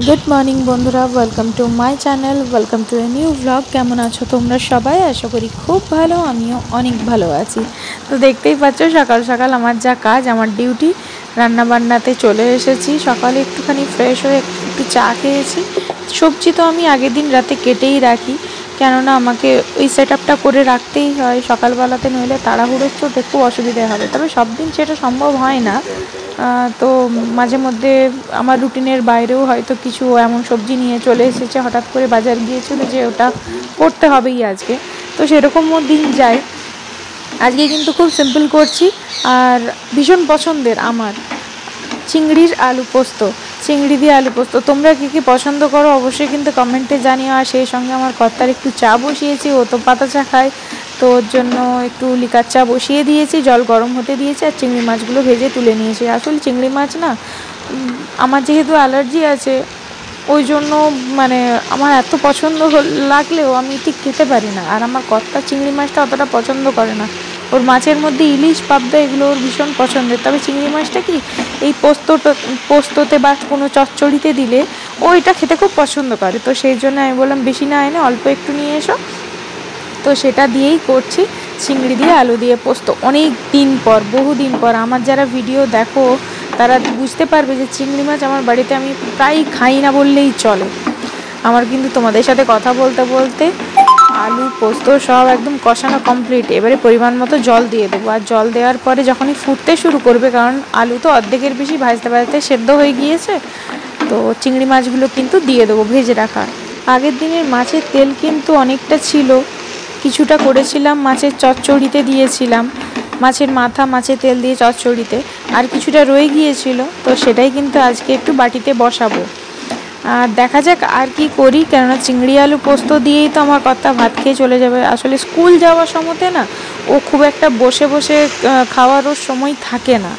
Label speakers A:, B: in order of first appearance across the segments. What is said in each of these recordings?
A: Good morning बंधुरा welcome to my channel welcome to a new vlog. केमन आछो तोमरा सबाई? आशा करी खूब भालो, आमिओ अनेक भालो आछि। तो देखतेई पाচ্ছো सकाल सकाल आमार जा काज, आमार डिউটি रान्ना बान्नाते चले एसेছি। सकाले एकटुखानी फ्रेश हয়ে একটু চা খেয়েছি। সবজি তো আমি আগের দিন রাতে কেটেই রাখি, কেননা আমাকে ওই সেটআপটা করে রাখতেই হয় সকালবেলাতে, নইলে তাড়াহুড়োর চোটে খুব অসুবিধা হবে। তবে সব দিন সেটা সম্ভব হয় না, তো মাঝে মধ্যে আমার রুটিনের বাইরেও হয়তো কিছু এমন সবজি নিয়ে চলে এসেছে, হঠাৎ করে বাজার গিয়েছিল যে ওটা করতে হবেই আজকে, তো সেরকমও দিন যায়। আজকে কিন্তু খুব সিম্পল করছি, আর ভীষণ পছন্দের আমার চিংড়ির আলু পোস্ত, চিংড়ি দিয়ে আলু পোস্ত। তোমরা কী কী পছন্দ করো অবশ্যই কিন্তু কমেন্টে জানিও। আর সেই সঙ্গে আমার কর্তার একটু চা বসিয়েছি, ও তো পাতা চা খায়, তো ওর জন্য একটু লিকার চা বসিয়ে দিয়েছি, জল গরম হতে দিয়েছি, আর চিংড়ি মাছগুলো ভেজে তুলে নিয়েছি। আসলে চিংড়ি মাছ না, আমার যেহেতু অ্যালার্জি আছে ওই জন্য মানে আমার এত পছন্দ লাগলেও আমি ঠিক খেতে পারি না। আর আমার কর্তা চিংড়ি মাছটা অতটা পছন্দ করে না, ওর মাছের মধ্যে ইলিশ পাবদা এগুলো ওর ভীষণ পছন্দের। তবে চিংড়ি মাছটা কি এই পোস্ততে বা কোনো চচ্চড়িতে দিলে ও এটা খেতে খুব পছন্দ করে, তো সেই জন্য আমি বললাম বেশি না এনে অল্প একটু নিয়ে এসো। তো সেটা দিয়েই করছি, চিংড়ি দিয়ে আলু দিয়ে পোস্ত। অনেক দিন পর, বহুদিন পর। আমার যারা ভিডিও দেখো তারা বুঝতে পারবে যে চিংড়ি মাছ আমার বাড়িতে আমি প্রায় খাই না বললেই চলে। আমার কিন্তু তোমাদের সাথে কথা বলতে বলতে আলু পোস্ত সব একদম কষানো কমপ্লিট। এবারে পরিমাণ মতো জল দিয়ে দেবো, আর জল দেওয়ার পরে যখনই ফুটতে শুরু করবে, কারণ আলু তো অর্ধেকের বেশি ভাজতে ভাজতে সেদ্ধ হয়ে গিয়েছে, তো চিংড়ি মাছগুলো কিন্তু দিয়ে দেবো ভেজে রাখা। আগের দিনের মাছের তেল কিন্তু অনেকটা ছিল, কিছুটা করেছিলাম মাছের চচ্চড়িতে দিয়েছিলাম, মাছের মাথা মাছের তেল দিয়ে চচ্চড়িতে, আর কিছুটা রয়ে গিয়েছিল, তো সেটাই কিন্তু আজকে একটু বাটিতে বসাবো। আর দেখা যাক আর কি করি, কেননা চিংড়ি আলু পোস্ত দিয়েই তো আমার কর্তা ভাত খেয়ে চলে যাবে। আসলে স্কুল যাওয়ার সময়তে না ও খুব একটা বসে বসে খাওয়ারও সময় থাকে না,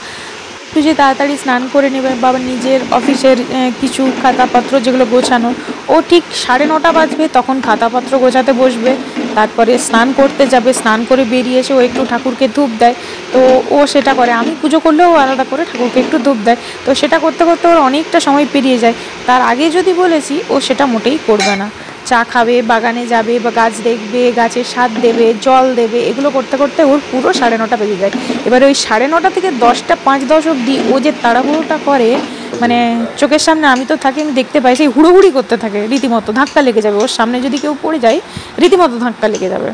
A: একটু যে তাড়াতাড়ি স্নান করে নেবে, বাবা নিজের অফিসের কিছু খাতাপত্র যেগুলো গোছানো, ও ঠিক 9:30 বাজবে তখন খাতাপত্র গোছাতে বসবে, তারপরে স্নান করতে যাবে, স্নান করে বেরিয়ে এসে ও একটু ঠাকুরকে ধূপ দেয়, তো ও সেটা করে। আমি পুজো করলেও আলাদা করে ঠাকুরকে একটু ধূপ দেয়, তো সেটা করতে করতে ওর অনেকটা সময় পেরিয়ে যায়। তার আগে যদি বলেছি ও সেটা মোটেই করবে না। চা খাবে, বাগানে যাবে, বা গাছ দেখবে, গাছের স্বাদ দেবে, জল দেবে, এগুলো করতে করতে ওর পুরো 9:30 বেজে যায়। এবারে ওই 9:30 থেকে 10টা 5-10 অবধি ও যে তাড়াহুড়োটা করে, মানে চোখের সামনে আমি তো থাকি, আমি দেখতে পাই, সেই হুড়োহুড়ি করতে থাকে রীতিমতো, ধাক্কা লেগে যাবে, ওর সামনে যদি কেউ পড়ে যায় রীতিমতো ধাক্কা লেগে যাবে,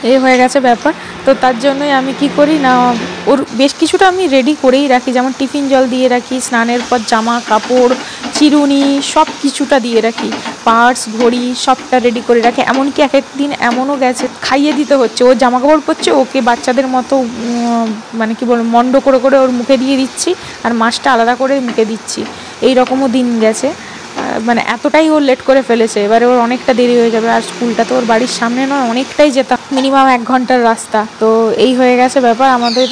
A: এই হয়ে গেছে ব্যাপার। তো তার জন্যই আমি কি করি না, ওর বেশ কিছুটা আমি রেডি করেই রাখি, যেমন টিফিন জল দিয়ে রাখি, স্নানের পর জামা কাপড় চিরুনি সব কিছুটা দিয়ে রাখি, পার্স ঘড়ি সবটা রেডি করে রাখি। এমনকি এক এক দিন এমনও গেছে খাইয়ে দিতে হচ্ছে, ও জামা কাপড় পরছে, ওকে বাচ্চাদের মতো মানে কি বলবো মন্ড করে করে ওর মুখে দিয়ে দিচ্ছি, আর মাছটা আলাদা করে মুখে দিচ্ছি, এই রকমও দিন গেছে। মানে এতটাই ও লেট করে ফেলেছে, এবারে ওর অনেকটা দেরি হয়ে যাবে। আর স্কুলটা তো ওর বাড়ির সামনে নয়, অনেকটাই যেতাম, মিনিমাম 1 ঘন্টার রাস্তা। তো এই হয়ে গেছে ব্যাপার। আমাদের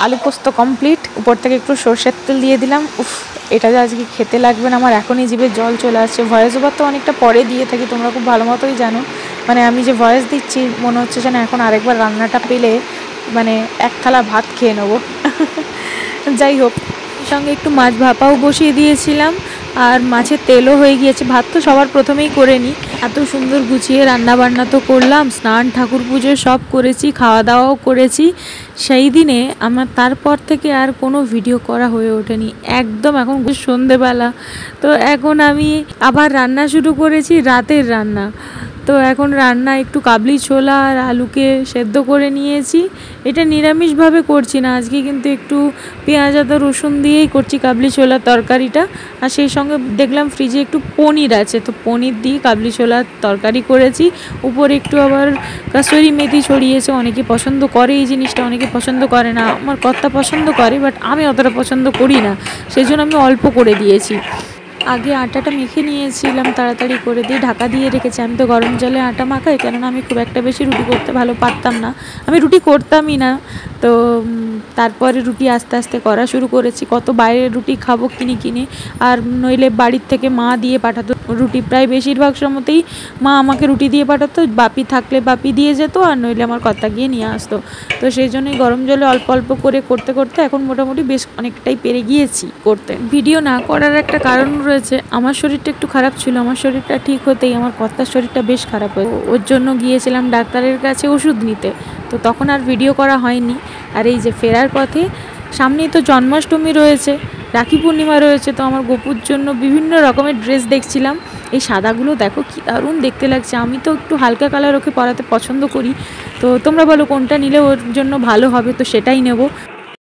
A: আলু পোস্ত কমপ্লিট, উপর থেকে একটু সর্ষের তেল দিয়ে দিলাম। উফ, এটা যে আজকে খেতে লাগবে না আমার এখনই জিভে জল চলে আসছে। ভয়েস ওভার তো অনেকটা পরে দিয়ে থাকি, তোমরা খুব ভালো মতোই জানো। মানে আমি যে ভয়েস দিচ্ছি মনে হচ্ছে যেন এখন আরেকবার রান্নাটা পেলে মানে 1 থালা ভাত খেয়ে নেবো। যাই হোক, সঙ্গে একটু মাছ ভাপাও বসিয়ে দিয়েছিলাম, আর মাছের তেলও হয়ে গিয়েছে। ভাত তো সবার প্রথমেই করে নিই। এত সুন্দর গুছিয়ে রান্না বান্না তো করলাম, স্নান ঠাকুর পুজো সব করেছি, খাওয়া দাওয়াও করেছি। সেই দিনে আমার তারপর থেকে আর কোনো ভিডিও করা হয়ে ওঠেনি একদম। এখন সন্ধেবেলা, তো এখন আমি আবার রান্না শুরু করেছি, রাতের রান্না। তো এখন রান্না একটু কাবলি ছোলা আর আলুকে সেদ্ধ করে নিয়েছি। এটা নিরামিষভাবে করছি না আজকে, কিন্তু একটু পেঁয়াজ আদা রসুন দিয়েই করছি কাবলি ছোলার তরকারিটা। আর সেই সঙ্গে দেখলাম ফ্রিজে একটু পনির আছে, তো পনির দিয়ে কাবলি ছোলার তরকারি করেছি। উপরে একটু আবার কাসুরি মেথি ছড়িয়েছে, অনেকে পছন্দ করে এই জিনিসটা, অনেকে পছন্দ করে না। আমার কর্তা পছন্দ করে, বাট আমি অতটা পছন্দ করি না, সেই জন্য আমি অল্প করে দিয়েছি। আগে আটাটা মেখে নিয়েছিলাম, তাড়াতাড়ি করে দিয়ে ঢাকা দিয়ে রেখেছি। আমি তো গরম জলে আটা মাখাই, কেননা আমি খুব একটা বেশি রুটি করতে ভালো পারতাম না, আমি রুটি করতামই না। তো তারপরে রুটি আস্তে আস্তে করা শুরু করেছি। কত বাইরের রুটি খাবো কিনে কিনে, আর নইলে বাড়ির থেকে মা দিয়ে পাঠাতো রুটি। প্রায় বেশিরভাগ সময়তেই মা আমাকে রুটি দিয়ে পাঠাতো, বাপি থাকলে বাপি দিয়ে যেত, আর নইলে আমার কর্তা গিয়ে নিয়ে আসতো। তো সেই জন্যই গরম জলে অল্প অল্প করে করতে করতে এখন মোটামুটি বেশ অনেকটাই পেরে গিয়েছি করতে। ভিডিও না করার একটা কারণ রয়েছে, আমার শরীরটা একটু খারাপ ছিল। আমার শরীরটা ঠিক হতেই আমার কর্তার শরীরটা বেশ খারাপ হয়, ওর জন্য গিয়েছিলাম ডাক্তারের কাছে ওষুধ নিতে। তো তখন আর ভিডিও করা হয়নি। আর এই যে ফেরার পথে, সামনেই তো জন্মাষ্টমী রয়েছে, রাখি পূর্ণিমা রয়েছে, তো আমার গোপুর জন্য বিভিন্ন রকমের ড্রেস দেখছিলাম। এই সাদাগুলো দেখো কি দারুণ দেখতে লাগছে। আমি তো একটু হালকা কালার ওকে পরাতে পছন্দ করি, তো তোমরা বলো কোনটা নিলে ওর জন্য ভালো হবে, তো সেটাই নেব।